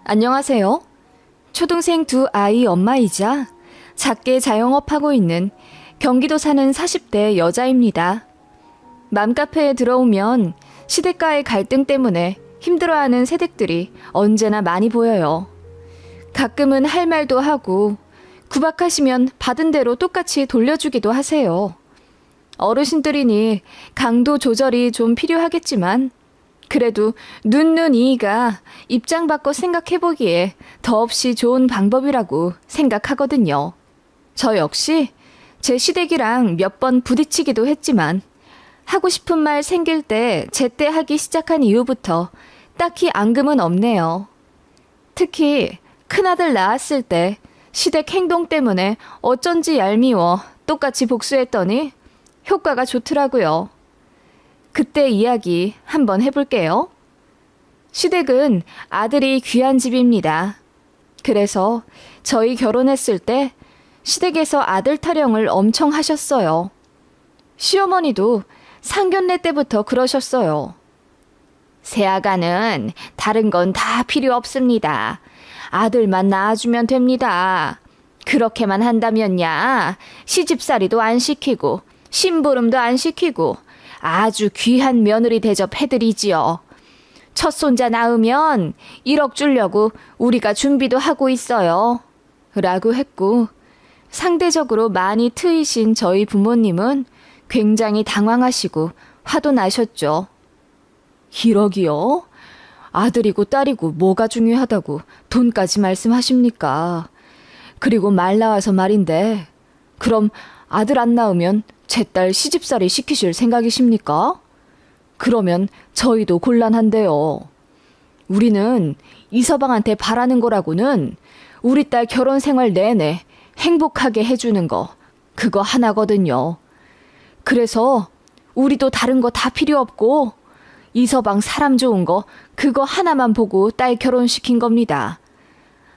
안녕하세요. 초등생 두 아이 엄마이자 작게 자영업하고 있는 경기도 사는 40대 여자입니다. 맘카페에 들어오면 시댁과의 갈등 때문에 힘들어하는 새댁들이 언제나 많이 보여요. 가끔은 할 말도 하고 구박하시면 받은 대로 똑같이 돌려주기도 하세요. 어르신들이니 강도 조절이 좀 필요하겠지만 그래도 눈이가 입장 바꿔 생각해보기에 더없이 좋은 방법이라고 생각하거든요. 저 역시 제 시댁이랑 몇 번 부딪히기도 했지만 하고 싶은 말 생길 때 제때 하기 시작한 이후부터 딱히 앙금은 없네요. 특히 큰아들 낳았을 때 시댁 행동 때문에 어쩐지 얄미워 똑같이 복수했더니 효과가 좋더라고요. 그때 이야기 한번 해볼게요. 시댁은 아들이 귀한 집입니다. 그래서 저희 결혼했을 때 시댁에서 아들 타령을 엄청 하셨어요. 시어머니도 상견례 때부터 그러셨어요. 새아가는 다른 건 다 필요 없습니다. 아들만 낳아주면 됩니다. 그렇게만 한다면야 시집살이도 안 시키고 심부름도 안 시키고 아주 귀한 며느리 대접해드리지요. 첫 손자 낳으면 1억 주려고 우리가 준비도 하고 있어요. 라고 했고 상대적으로 많이 트이신 저희 부모님은 굉장히 당황하시고 화도 나셨죠. 1억이요? 아들이고 딸이고 뭐가 중요하다고 돈까지 말씀하십니까? 그리고 말 나와서 말인데 그럼 아들 안 낳으면 제 딸 시집살이 시키실 생각이십니까? 그러면 저희도 곤란한데요. 우리는 이서방한테 바라는 거라고는 우리 딸 결혼 생활 내내 행복하게 해주는 거 그거 하나거든요. 그래서 우리도 다른 거 다 필요 없고 이서방 사람 좋은 거 그거 하나만 보고 딸 결혼시킨 겁니다.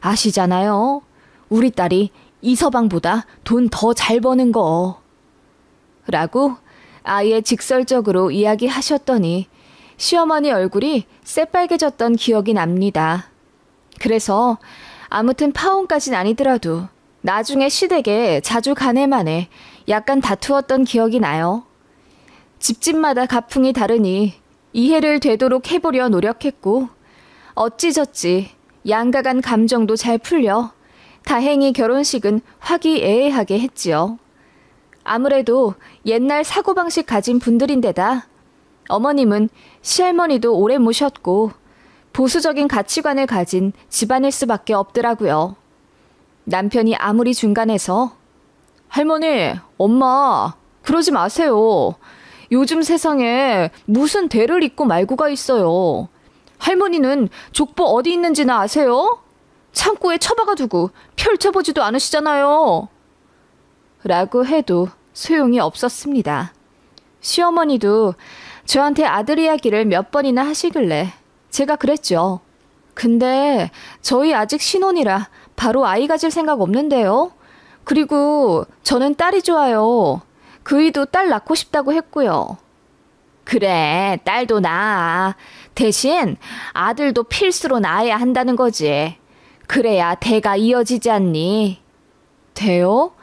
아시잖아요. 우리 딸이 이서방보다 돈 더 잘 버는 거. 라고 아예 직설적으로 이야기하셨더니 시어머니 얼굴이 새빨개졌던 기억이 납니다. 그래서 아무튼 파혼까진 아니더라도 나중에 시댁에 자주 가네마네 약간 다투었던 기억이 나요. 집집마다 가풍이 다르니 이해를 되도록 해보려 노력했고 어찌저찌 양가간 감정도 잘 풀려 다행히 결혼식은 화기애애하게 했지요. 아무래도 옛날 사고방식 가진 분들인데다 어머님은 시할머니도 오래 모셨고 보수적인 가치관을 가진 집안일 수밖에 없더라고요. 남편이 아무리 중간에서 할머니, 엄마, 그러지 마세요. 요즘 세상에 무슨 대를 잇고 말고가 있어요. 할머니는 족보 어디 있는지나 아세요? 창고에 처박아 두고 펼쳐보지도 않으시잖아요. 라고 해도 소용이 없었습니다. 시어머니도 저한테 아들 이야기를 몇 번이나 하시길래 제가 그랬죠. 근데 저희 아직 신혼이라 바로 아이 가질 생각 없는데요. 그리고 저는 딸이 좋아요. 그이도 딸 낳고 싶다고 했고요. 그래, 딸도 낳아. 대신 아들도 필수로 낳아야 한다는 거지. 그래야 대가 이어지지 않니? 대요?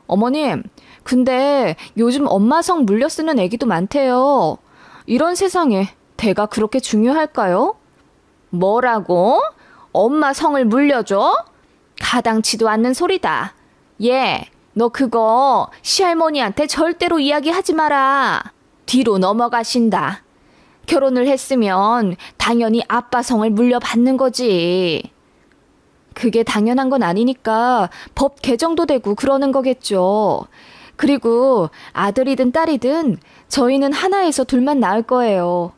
어머님, 근데 요즘 엄마 성 물려 쓰는 애기도 많대요. 이런 세상에 대가 그렇게 중요할까요? 뭐라고? 엄마 성을 물려줘? 가당치도 않는 소리다. 얘, 너 그거 시할머니한테 절대로 이야기하지 마라. 뒤로 넘어가신다. 결혼을 했으면 당연히 아빠 성을 물려받는 거지. 그게 당연한 건 아니니까 법 개정도 되고 그러는 거겠죠. 그리고 아들이든 딸이든 저희는 하나에서 둘만 낳을 거예요.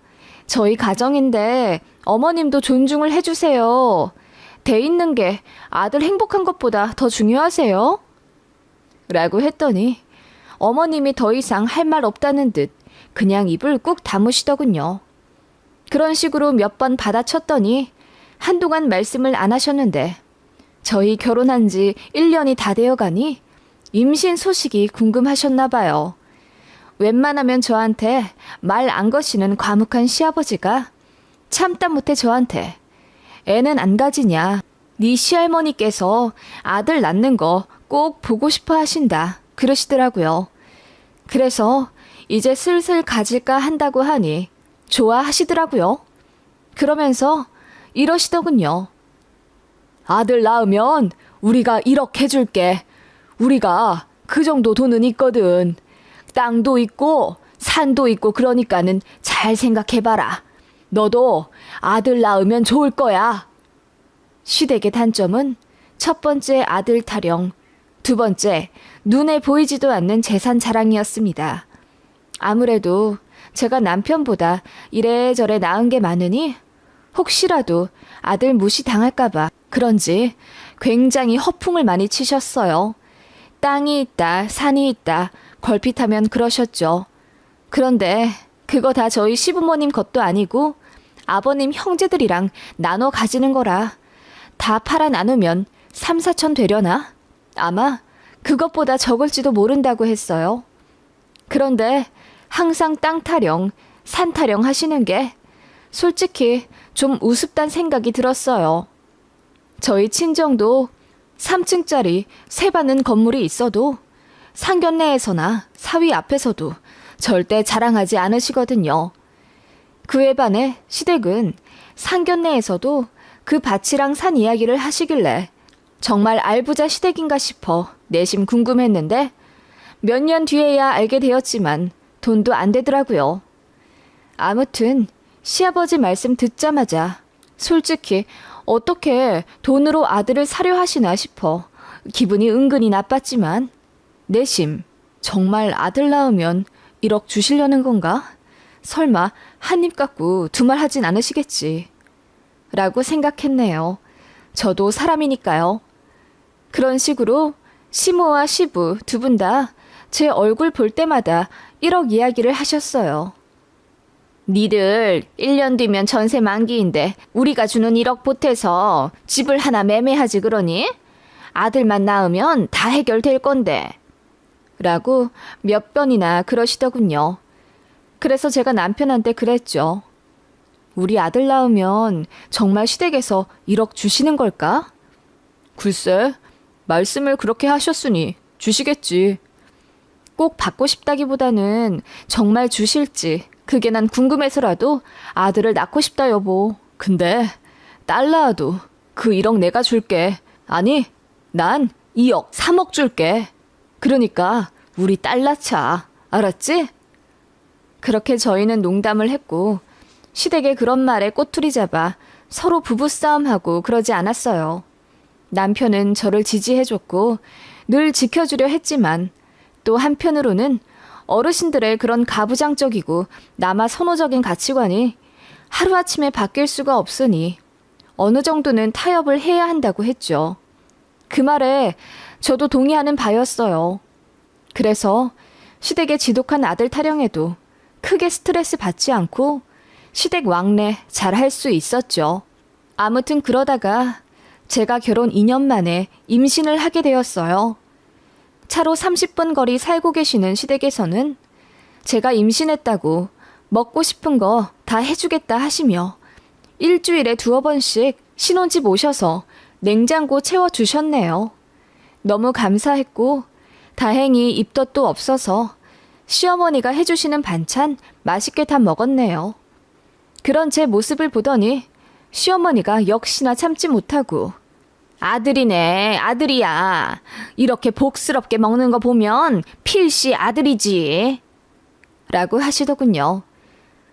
저희 가정인데 어머님도 존중을 해주세요. 돼 있는 게 아들 행복한 것보다 더 중요하세요? 라고 했더니 어머님이 더 이상 할 말 없다는 듯 그냥 입을 꾹 다무시더군요. 그런 식으로 몇 번 받아쳤더니 한동안 말씀을 안 하셨는데 저희 결혼한 지 1년이 다 되어가니 임신 소식이 궁금하셨나 봐요. 웬만하면 저한테 말 안 거시는 과묵한 시아버지가 참다 못해 저한테 애는 안 가지냐. 네 시할머니께서 아들 낳는 거 꼭 보고 싶어 하신다. 그러시더라고요. 그래서 이제 슬슬 가질까 한다고 하니 좋아하시더라고요. 그러면서 이러시더군요. 아들 낳으면 우리가 1억 해줄게. 우리가 그 정도 돈은 있거든. 땅도 있고 산도 있고 그러니까는 잘 생각해봐라. 너도 아들 낳으면 좋을 거야. 시댁의 단점은 첫 번째 아들 타령, 두 번째 눈에 보이지도 않는 재산 자랑이었습니다. 아무래도 제가 남편보다 이래저래 낳은 게 많으니 혹시라도 아들 무시당할까봐 그런지 굉장히 허풍을 많이 치셨어요. 땅이 있다, 산이 있다, 걸핏하면 그러셨죠. 그런데 그거 다 저희 시부모님 것도 아니고 아버님 형제들이랑 나눠 가지는 거라 다 팔아 나누면 3, 4천 되려나? 아마 그것보다 적을지도 모른다고 했어요. 그런데 항상 땅 타령, 산 타령 하시는 게 솔직히 좀 우습단 생각이 들었어요. 저희 친정도 3층짜리 세받는 건물이 있어도 상견례에서나 사위 앞에서도 절대 자랑하지 않으시거든요. 그에 반해 시댁은 상견례에서도 그 밭이랑 산 이야기를 하시길래 정말 알부자 시댁인가 싶어 내심 궁금했는데 몇 년 뒤에야 알게 되었지만 돈도 안 되더라고요. 아무튼 시아버지 말씀 듣자마자 솔직히 어떻게 돈으로 아들을 사려 하시나 싶어 기분이 은근히 나빴지만 내심 정말 아들 낳으면 1억 주시려는 건가? 설마 한 입 갖고 두 말 하진 않으시겠지. 라고 생각했네요. 저도 사람이니까요. 그런 식으로 시모와 시부 두 분 다 제 얼굴 볼 때마다 1억 이야기를 하셨어요. 니들 1년 뒤면 전세 만기인데 우리가 주는 1억 보태서 집을 하나 매매하지 그러니? 아들만 낳으면 다 해결될 건데. 라고 몇 번이나 그러시더군요. 그래서 제가 남편한테 그랬죠. 우리 아들 낳으면 정말 시댁에서 1억 주시는 걸까? 글쎄, 말씀을 그렇게 하셨으니 주시겠지. 꼭 받고 싶다기보다는 정말 주실지 그게 난 궁금해서라도 아들을 낳고 싶다 여보. 근데 딸 낳아도 그 1억 내가 줄게. 아니, 난 2억, 3억 줄게. 그러니까 우리 딸 낳자. 알았지? 그렇게 저희는 농담을 했고 시댁의 그런 말에 꼬투리 잡아 서로 부부싸움하고 그러지 않았어요. 남편은 저를 지지해줬고 늘 지켜주려 했지만 또 한편으로는 어르신들의 그런 가부장적이고 남아 선호적인 가치관이 하루아침에 바뀔 수가 없으니 어느 정도는 타협을 해야 한다고 했죠. 그 말에 저도 동의하는 바였어요. 그래서 시댁의 지독한 아들 타령에도 크게 스트레스 받지 않고 시댁 왕래 잘 할 수 있었죠. 아무튼 그러다가 제가 결혼 2년 만에 임신을 하게 되었어요. 차로 30분 거리 살고 계시는 시댁에서는 제가 임신했다고 먹고 싶은 거 다 해주겠다 하시며 일주일에 2번씩 신혼집 오셔서 냉장고 채워주셨네요. 너무 감사했고 다행히 입덧도 없어서 시어머니가 해주시는 반찬 맛있게 다 먹었네요. 그런 제 모습을 보더니 시어머니가 역시나 참지 못하고 아들이네, 아들이야. 이렇게 복스럽게 먹는 거 보면 필시 아들이지. 라고 하시더군요.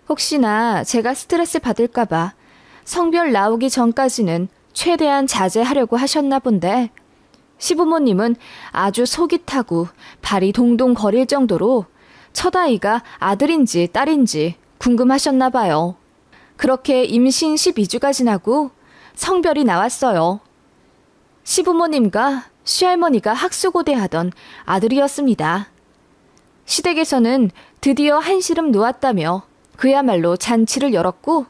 혹시나 제가 스트레스 받을까봐 성별 나오기 전까지는 최대한 자제하려고 하셨나 본데 시부모님은 아주 속이 타고 발이 동동 거릴 정도로 첫 아이가 아들인지 딸인지 궁금하셨나 봐요. 그렇게 임신 12주가 지나고 성별이 나왔어요. 시부모님과 시할머니가 학수고대하던 아들이었습니다. 시댁에서는 드디어 한시름 놓았다며 그야말로 잔치를 열었고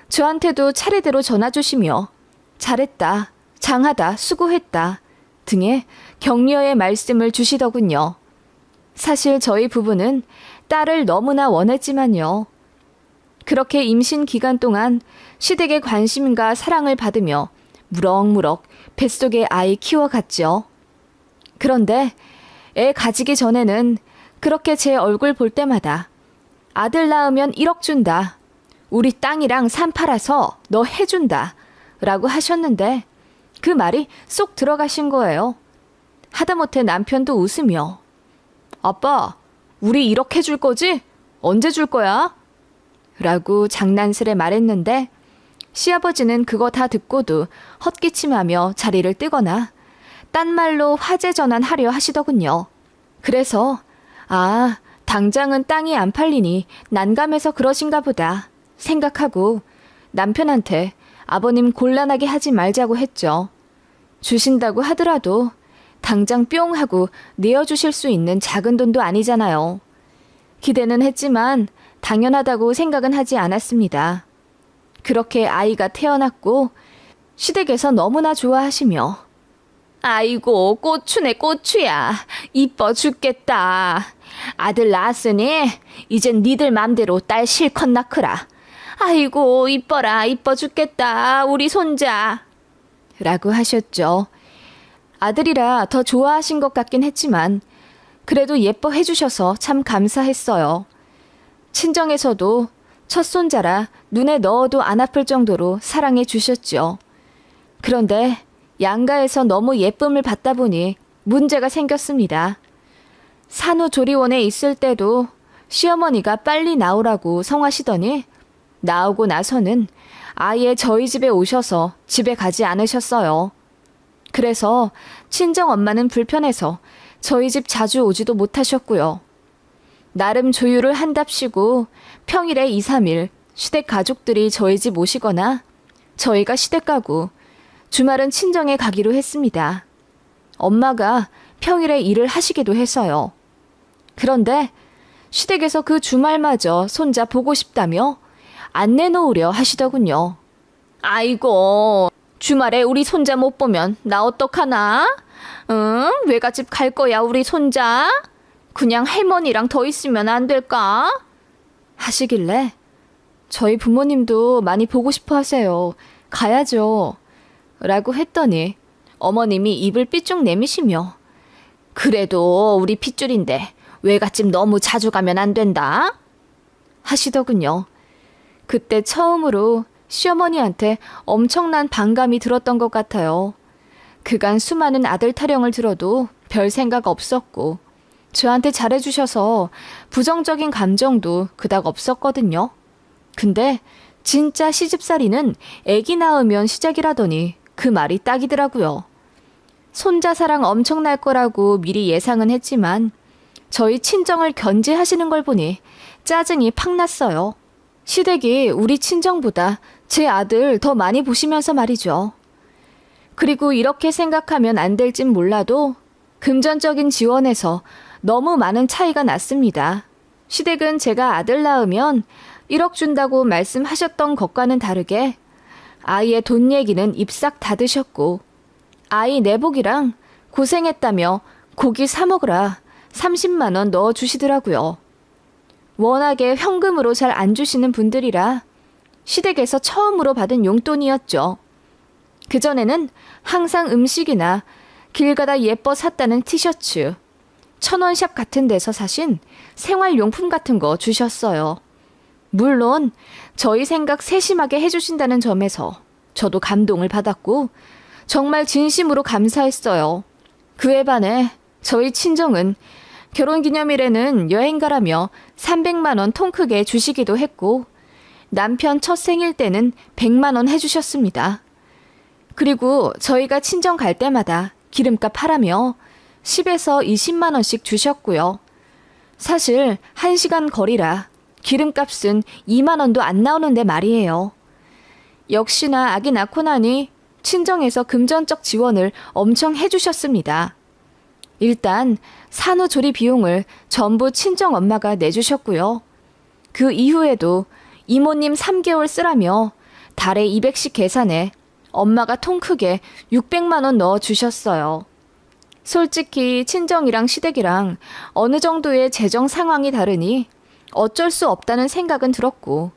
저한테도 차례대로 전화 주시며 잘했다, 장하다, 수고했다 등의 격려의 말씀을 주시더군요. 사실 저희 부부는 딸을 너무나 원했지만요. 그렇게 임신 기간 동안 시댁의 관심과 사랑을 받으며 무럭무럭 뱃속에 아이 키워갔죠. 그런데 애 가지기 전에는 그렇게 제 얼굴 볼 때마다 아들 낳으면 1억 준다. 우리 땅이랑 산 팔아서 너 해준다. 라고 하셨는데 그 말이 쏙 들어가신 거예요. 하다못해 남편도 웃으며 아빠, 우리 1억 해줄 거지? 언제 줄 거야? 라고 장난스레 말했는데 시아버지는 그거 다 듣고도 헛기침하며 자리를 뜨거나 딴 말로 화제 전환하려 하시더군요. 그래서 당장은 땅이 안 팔리니 난감해서 그러신가 보다 생각하고 남편한테 아버님 곤란하게 하지 말자고 했죠. 주신다고 하더라도 당장 뿅 하고 내어주실 수 있는 작은 돈도 아니잖아요. 기대는 했지만 당연하다고 생각은 하지 않았습니다. 그렇게 아이가 태어났고 시댁에서 너무나 좋아하시며 아이고 고추네 고추야. 이뻐 죽겠다. 아들 낳았으니 이젠 니들 맘대로 딸 실컷 낳거라. 아이고 이뻐라 이뻐 죽겠다 우리 손자. 라고 하셨죠. 아들이라 더 좋아하신 것 같긴 했지만 그래도 예뻐해 주셔서 참 감사했어요. 친정에서도 첫 손자라 눈에 넣어도 안 아플 정도로 사랑해 주셨죠. 그런데 양가에서 너무 예쁨을 받다 보니 문제가 생겼습니다. 산후조리원에 있을 때도 시어머니가 빨리 나오라고 성하시더니 나오고 나서는 아예 저희 집에 오셔서 집에 가지 않으셨어요. 그래서 친정엄마는 불편해서 저희 집 자주 오지도 못하셨고요. 나름 조율을 한답시고 평일에 2, 3일 시댁 가족들이 저희 집 오시거나 저희가 시댁 가고 주말은 친정에 가기로 했습니다. 엄마가 평일에 일을 하시기도 해서요. 그런데 시댁에서 그 주말마저 손자 보고 싶다며 안 내놓으려 하시더군요. 아이고, 주말에 우리 손자 못 보면 나 어떡하나? 응? 외갓집 갈 거야 우리 손자? 그냥 할머니랑 더 있으면 안 될까? 하시길래 저희 부모님도 많이 보고 싶어 하세요. 가야죠. 라고 했더니 어머님이 입을 삐쭉 내미시며 그래도 우리 핏줄인데 외갓집 너무 자주 가면 안 된다? 하시더군요. 그때 처음으로 시어머니한테 엄청난 반감이 들었던 것 같아요. 그간 수많은 아들 타령을 들어도 별 생각 없었고 저한테 잘해주셔서 부정적인 감정도 그닥 없었거든요. 근데 진짜 시집살이는 애기 낳으면 시작이라더니 그 말이 딱이더라고요. 손자 사랑 엄청날 거라고 미리 예상은 했지만 저희 친정을 견제하시는 걸 보니 짜증이 팍 났어요. 시댁이 우리 친정보다 제 아들 더 많이 보시면서 말이죠. 그리고 이렇게 생각하면 안 될진 몰라도 금전적인 지원에서 너무 많은 차이가 났습니다. 시댁은 제가 아들 낳으면 1억 준다고 말씀하셨던 것과는 다르게 아이의 돈 얘기는 입 싹 닫으셨고 아이 내복이랑 고생했다며 고기 사 먹으라 30만 원 넣어주시더라고요. 워낙에 현금으로 잘 안 주시는 분들이라 시댁에서 처음으로 받은 용돈이었죠. 그전에는 항상 음식이나 길 가다 예뻐 샀다는 티셔츠, 1,000원샵 같은 데서 사신 생활용품 같은 거 주셨어요. 물론 저희 생각 세심하게 해주신다는 점에서 저도 감동을 받았고 정말 진심으로 감사했어요. 그에 반해 저희 친정은 결혼기념일에는 여행 가라며 300만 원 통 크게 주시기도 했고 남편 첫 생일 때는 100만 원 해주셨습니다. 그리고 저희가 친정 갈 때마다 기름값 하라며 10에서 20만 원씩 주셨고요. 사실 1시간 거리라 기름값은 2만 원도 안 나오는데 말이에요. 역시나 아기 낳고 나니 친정에서 금전적 지원을 엄청 해주셨습니다. 일단 산후조리 비용을 전부 친정엄마가 내주셨고요. 그 이후에도 이모님 3개월 쓰라며 달에 200씩 계산해 엄마가 통 크게 600만 원 넣어주셨어요. 솔직히 친정이랑 시댁이랑 어느 정도의 재정 상황이 다르니 어쩔 수 없다는 생각은 들었고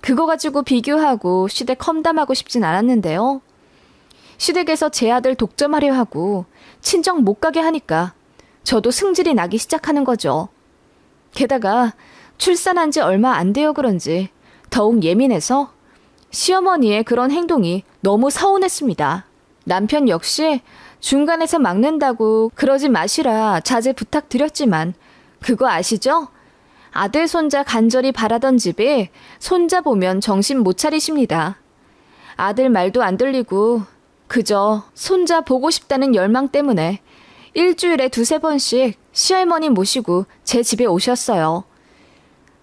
그거 가지고 비교하고 시댁 험담하고 싶진 않았는데요. 시댁에서 제 아들 독점하려 하고 친정 못 가게 하니까 저도 승질이 나기 시작하는 거죠. 게다가 출산한 지 얼마 안 되어 그런지 더욱 예민해서 시어머니의 그런 행동이 너무 서운했습니다. 남편 역시 중간에서 막는다고 그러지 마시라 자제 부탁드렸지만 그거 아시죠? 아들 손자 간절히 바라던 집에 손자 보면 정신 못 차리십니다. 아들 말도 안 들리고 그저 손자 보고 싶다는 열망 때문에 일주일에 2-3번씩 시할머니 모시고 제 집에 오셨어요.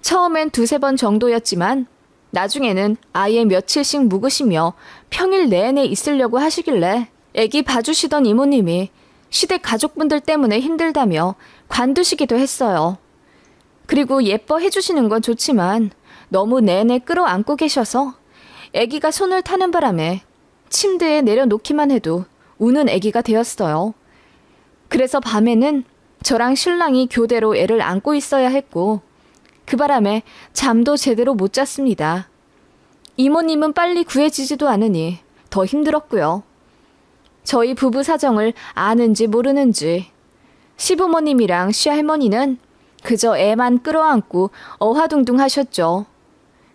처음엔 2-3번 정도였지만 나중에는 아예 며칠씩 묵으시며 평일 내내 있으려고 하시길래 애기 봐주시던 이모님이 시댁 가족분들 때문에 힘들다며 관두시기도 했어요. 그리고 예뻐해 주시는 건 좋지만 너무 내내 끌어안고 계셔서 애기가 손을 타는 바람에 침대에 내려놓기만 해도 우는 애기가 되었어요. 그래서 밤에는 저랑 신랑이 교대로 애를 안고 있어야 했고 그 바람에 잠도 제대로 못 잤습니다. 이모님은 빨리 구해지지도 않으니 더 힘들었고요. 저희 부부 사정을 아는지 모르는지 시부모님이랑 시할머니는 그저 애만 끌어안고 어화둥둥 하셨죠.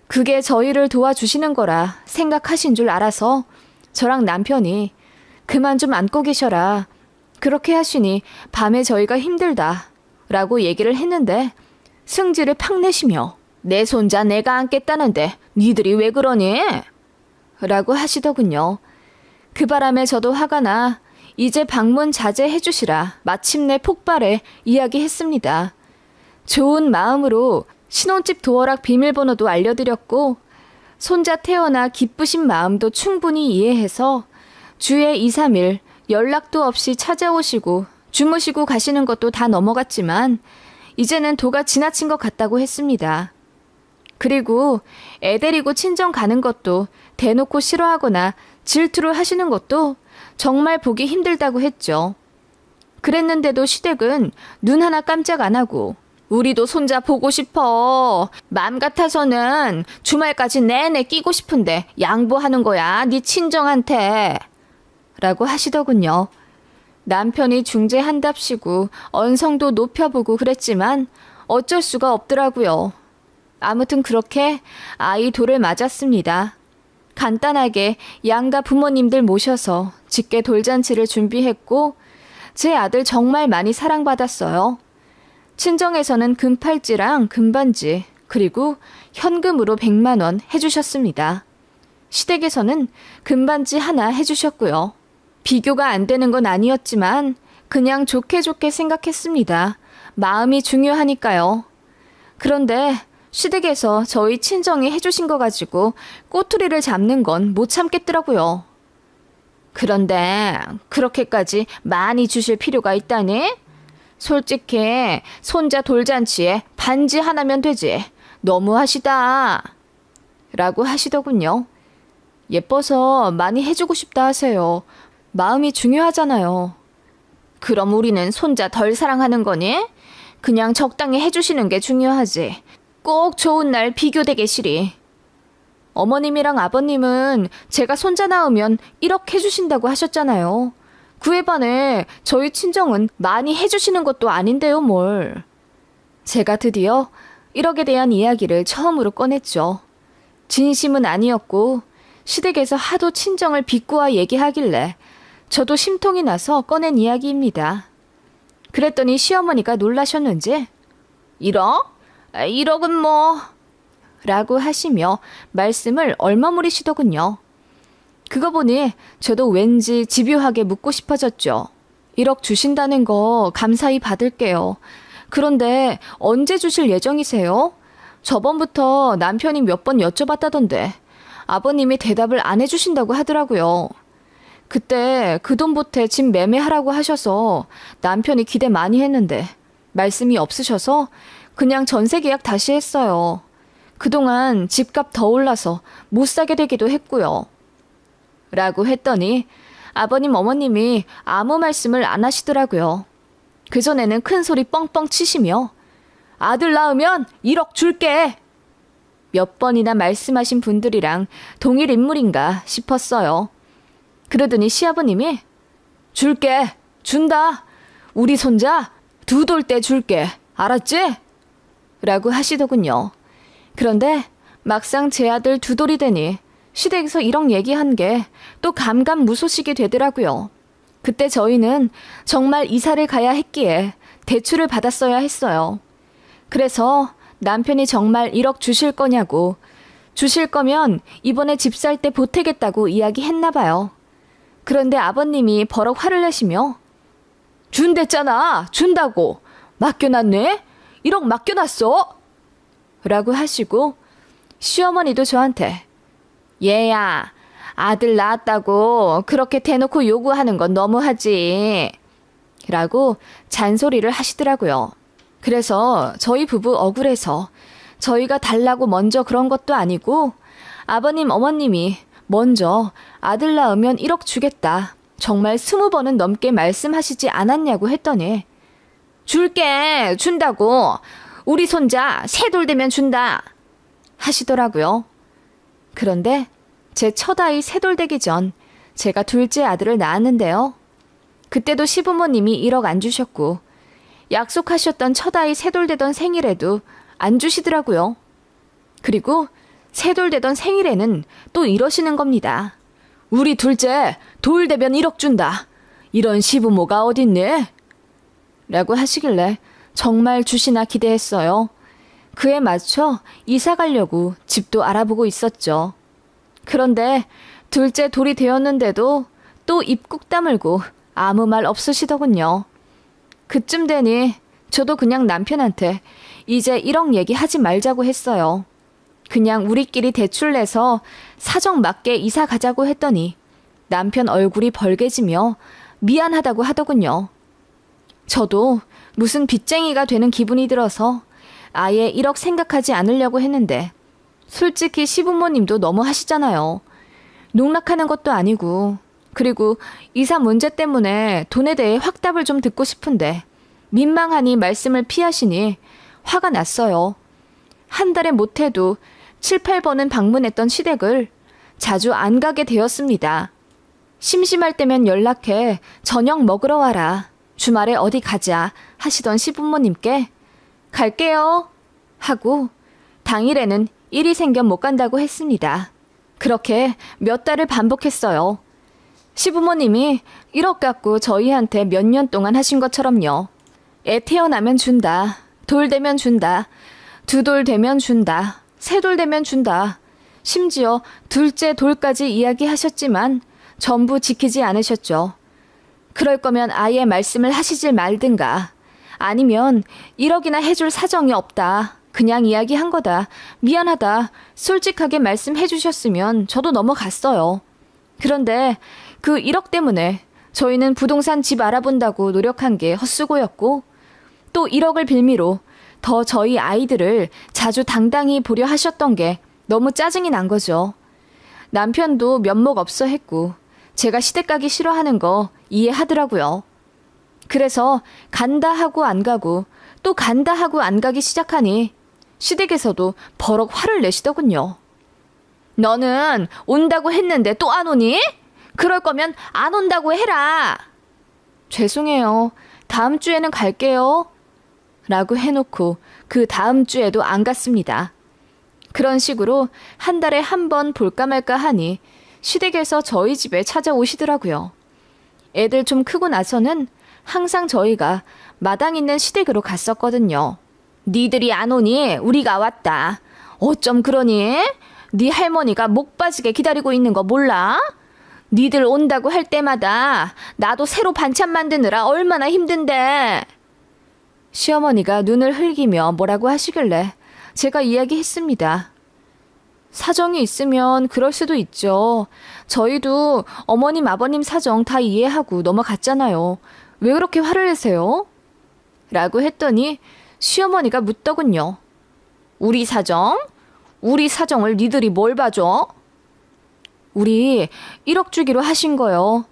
그게 저희를 도와주시는 거라 생각하신 줄 알아서 저랑 남편이 그만 좀 안고 계셔라. 그렇게 하시니 밤에 저희가 힘들다 라고 얘기를 했는데 승질을 팍 내시며 내 손자 내가 안겠다는데 니들이 왜 그러니? 라고 하시더군요. 그 바람에 저도 화가 나 이제 방문 자제해 주시라 마침내 폭발해 이야기했습니다. 좋은 마음으로 신혼집 도어락 비밀번호도 알려드렸고 손자 태어나 기쁘신 마음도 충분히 이해해서 주에 2-3일 연락도 없이 찾아오시고 주무시고 가시는 것도 다 넘어갔지만 이제는 도가 지나친 것 같다고 했습니다. 그리고 애 데리고 친정 가는 것도 대놓고 싫어하거나 질투를 하시는 것도 정말 보기 힘들다고 했죠. 그랬는데도 시댁은 눈 하나 깜짝 안 하고 우리도 손자 보고 싶어. 맘 같아서는 주말까지 내내 끼고 싶은데 양보하는 거야. 네 친정한테. 라고 하시더군요. 남편이 중재한답시고 언성도 높여보고 그랬지만 어쩔 수가 없더라고요. 아무튼 그렇게 아이 돌을 맞았습니다. 간단하게 양가 부모님들 모셔서 직계 돌잔치를 준비했고 제 아들 정말 많이 사랑받았어요. 친정에서는 금팔찌랑 금반지 그리고 현금으로 100만 원 해주셨습니다. 시댁에서는 금반지 하나 해주셨고요. 비교가 안 되는 건 아니었지만 그냥 좋게 좋게 생각했습니다. 마음이 중요하니까요. 그런데 시댁에서 저희 친정이 해주신 거 가지고 꼬투리를 잡는 건 못 참겠더라고요. 그런데 그렇게까지 많이 주실 필요가 있다니? 솔직히 손자 돌잔치에 반지 하나면 되지. 너무하시다. 라고 하시더군요. 예뻐서 많이 해주고 싶다 하세요. 마음이 중요하잖아요. 그럼 우리는 손자 덜 사랑하는 거니? 그냥 적당히 해주시는 게 중요하지. 꼭 좋은 날 비교되게 시리. 어머님이랑 아버님은 제가 손자 낳으면 1억 해주신다고 하셨잖아요. 그에 반해 저희 친정은 많이 해주시는 것도 아닌데요, 뭘. 제가 드디어 1억에 대한 이야기를 처음으로 꺼냈죠. 진심은 아니었고 시댁에서 하도 친정을 비꼬아 얘기하길래 저도 심통이 나서 꺼낸 이야기입니다. 그랬더니 시어머니가 놀라셨는지 1억? 1억은 뭐... 라고 하시며 말씀을 얼머무리시더군요. 그거 보니 저도 왠지 집요하게 묻고 싶어졌죠. 1억 주신다는 거 감사히 받을게요. 그런데 언제 주실 예정이세요? 저번부터 남편이 몇 번 여쭤봤다던데 아버님이 대답을 안 해주신다고 하더라고요. 그때 그 돈 보태 집 매매하라고 하셔서 남편이 기대 많이 했는데 말씀이 없으셔서 그냥 전세 계약 다시 했어요. 그동안 집값 더 올라서 못 사게 되기도 했고요. 라고 했더니 아버님 어머님이 아무 말씀을 안 하시더라고요. 그전에는 큰 소리 뻥뻥 치시며 아들 낳으면 1억 줄게. 몇 번이나 말씀하신 분들이랑 동일 인물인가 싶었어요. 그러더니 시아버님이 줄게, 준다. 우리 손자 두 돌 때 줄게. 알았지? 라고 하시더군요. 그런데 막상 제 아들 두 돌이 되니 시댁에서 1억 얘기한 게 또 감감무소식이 되더라고요. 그때 저희는 정말 이사를 가야 했기에 대출을 받았어야 했어요. 그래서 남편이 정말 1억 주실 거냐고, 주실 거면 이번에 집 살 때 보태겠다고 이야기했나 봐요. 그런데 아버님이 버럭 화를 내시며 준댔잖아. 준다고. 맡겨놨네. 1억 맡겨놨어. 라고 하시고 시어머니도 저한테 얘야, 아들 낳았다고 그렇게 대놓고 요구하는 건 너무하지. 라고 잔소리를 하시더라고요. 그래서 저희 부부 억울해서 저희가 달라고 먼저 그런 것도 아니고 아버님 어머님이 먼저 아들 낳으면 1억 주겠다. 정말 20번은 넘게 말씀하시지 않았냐고 했더니 줄게, 준다고. 우리 손자 세 돌 되면 준다. 하시더라고요. 그런데 제 첫 아이 세 돌 되기 전 제가 둘째 아들을 낳았는데요. 그때도 시부모님이 1억 안 주셨고 약속하셨던 첫 아이 세 돌 되던 생일에도 안 주시더라고요. 그리고 세 돌 되던 생일에는 또 이러시는 겁니다. 우리 둘째 돌 되면 1억 준다. 이런 시부모가 어딨네? 라고 하시길래 정말 주시나 기대했어요. 그에 맞춰 이사 가려고 집도 알아보고 있었죠. 그런데 둘째 돌이 되었는데도 또 입 꾹 다물고 아무 말 없으시더군요. 그쯤 되니 저도 그냥 남편한테 이제 1억 얘기하지 말자고 했어요. 그냥 우리끼리 대출 내서 사정 맞게 이사 가자고 했더니 남편 얼굴이 벌개지며 미안하다고 하더군요. 저도 무슨 빚쟁이가 되는 기분이 들어서 아예 1억 생각하지 않으려고 했는데 솔직히 시부모님도 너무 하시잖아요. 농락하는 것도 아니고, 그리고 이사 문제 때문에 돈에 대해 확답을 좀 듣고 싶은데 민망하니 말씀을 피하시니 화가 났어요. 한 달에 못해도 7, 8번은 방문했던 시댁을 자주 안 가게 되었습니다. 심심할 때면 연락해 저녁 먹으러 와라. 주말에 어디 가자 하시던 시부모님께 갈게요 하고 당일에는 일이 생겨 못 간다고 했습니다. 그렇게 몇 달을 반복했어요. 시부모님이 1억 갖고 저희한테 몇 년 동안 하신 것처럼요. 애 태어나면 준다. 돌 되면 준다. 두 돌 되면 준다. 세 돌 되면 준다. 심지어 둘째 돌까지 이야기하셨지만 전부 지키지 않으셨죠. 그럴 거면 아예 말씀을 하시질 말든가. 아니면 1억이나 해줄 사정이 없다. 그냥 이야기한 거다. 미안하다. 솔직하게 말씀해 주셨으면 저도 넘어갔어요. 그런데 그 1억 때문에 저희는 부동산 집 알아본다고 노력한 게 헛수고였고 또 1억을 빌미로 더 저희 아이들을 자주 당당히 보려 하셨던 게 너무 짜증이 난 거죠. 남편도 면목 없어 했고 제가 시댁 가기 싫어하는 거 이해하더라고요. 그래서 간다 하고 안 가고 또 간다 하고 안 가기 시작하니 시댁에서도 버럭 화를 내시더군요. 너는 온다고 했는데 또 안 오니? 그럴 거면 안 온다고 해라. 죄송해요. 다음 주에는 갈게요. 라고 해놓고 그 다음 주에도 안 갔습니다. 그런 식으로 한 달에 한 번 볼까 말까 하니 시댁에서 저희 집에 찾아오시더라고요. 애들 좀 크고 나서는 항상 저희가 마당 있는 시댁으로 갔었거든요. 니들이 안 오니 우리가 왔다. 어쩜 그러니? 네 할머니가 목 빠지게 기다리고 있는 거 몰라? 니들 온다고 할 때마다 나도 새로 반찬 만드느라 얼마나 힘든데. 시어머니가 눈을 흘기며 뭐라고 하시길래 제가 이야기했습니다. 사정이 있으면 그럴 수도 있죠. 저희도 어머님 아버님 사정 다 이해하고 넘어갔잖아요. 왜 그렇게 화를 내세요? 라고 했더니 시어머니가 묻더군요. 우리 사정? 우리 사정을 니들이 뭘 봐줘? 우리 1억 주기로 하신 거요.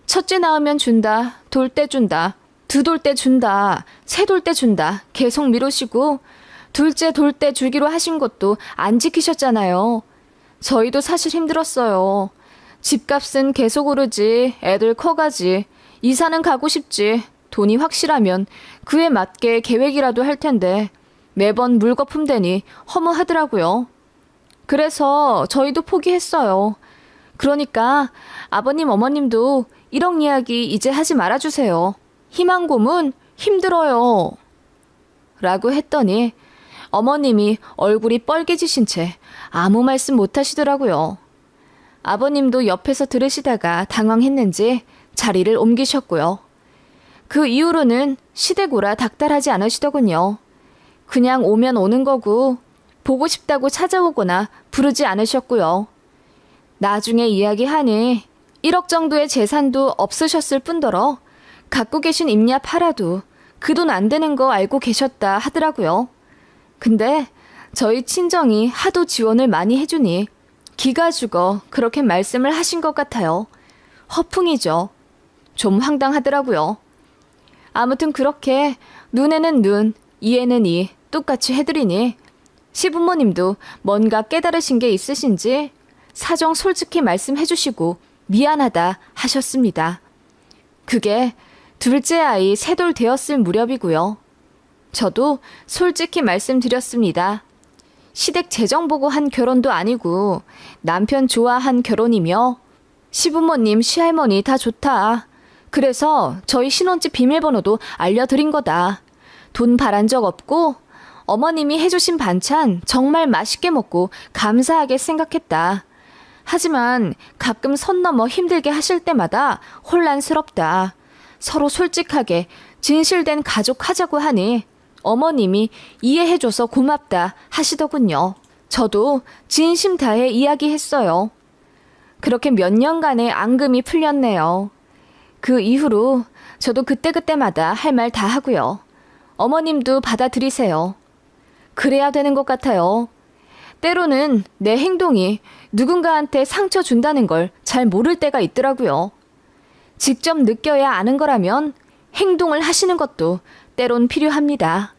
첫째 낳으면 준다. 돌 때 준다. 두 돌 때 준다. 세 돌 때 준다. 계속 미루시고 둘째 돌 때 주기로 하신 것도 안 지키셨잖아요. 저희도 사실 힘들었어요. 집값은 계속 오르지, 애들 커가지, 이사는 가고 싶지, 돈이 확실하면 그에 맞게 계획이라도 할 텐데 매번 물거품 되니 허무하더라고요. 그래서 저희도 포기했어요. 그러니까 아버님 어머님도 1억 이야기 이제 하지 말아주세요. 희망 고문 힘들어요. 라고 했더니 어머님이 얼굴이 뻘개지신 채 아무 말씀 못 하시더라고요. 아버님도 옆에서 들으시다가 당황했는지 자리를 옮기셨고요. 그 이후로는 시대고라 닥달하지 않으시더군요. 그냥 오면 오는 거고 보고 싶다고 찾아오거나 부르지 않으셨고요. 나중에 이야기하니 1억 정도의 재산도 없으셨을 뿐더러 갖고 계신 임야 팔아도 그 돈 안 되는 거 알고 계셨다 하더라고요. 근데 저희 친정이 하도 지원을 많이 해주니 기가 죽어 그렇게 말씀을 하신 것 같아요. 허풍이죠. 좀 황당하더라고요. 아무튼 그렇게 눈에는 눈, 이에는 이 똑같이 해드리니 시부모님도 뭔가 깨달으신 게 있으신지 사정 솔직히 말씀해 주시고 미안하다 하셨습니다. 그게 둘째 아이 셋돌 되었을 무렵이고요. 저도 솔직히 말씀드렸습니다. 시댁 재정 보고 한 결혼도 아니고 남편 좋아한 결혼이며 시부모님, 시할머니 다 좋다. 그래서 저희 신혼집 비밀번호도 알려드린 거다. 돈 바란 적 없고 어머님이 해주신 반찬 정말 맛있게 먹고 감사하게 생각했다. 하지만 가끔 선 넘어 힘들게 하실 때마다 혼란스럽다. 서로 솔직하게 진실된 가족 하자고 하니 어머님이 이해해줘서 고맙다 하시더군요. 저도 진심 다해 이야기했어요. 그렇게 몇 년간의 앙금이 풀렸네요. 그 이후로 저도 그때그때마다 할 말 다 하고요. 어머님도 받아들이세요. 그래야 되는 것 같아요. 때로는 내 행동이 누군가한테 상처 준다는 걸 잘 모를 때가 있더라고요. 직접 느껴야 아는 거라면 행동을 하시는 것도 때론 필요합니다.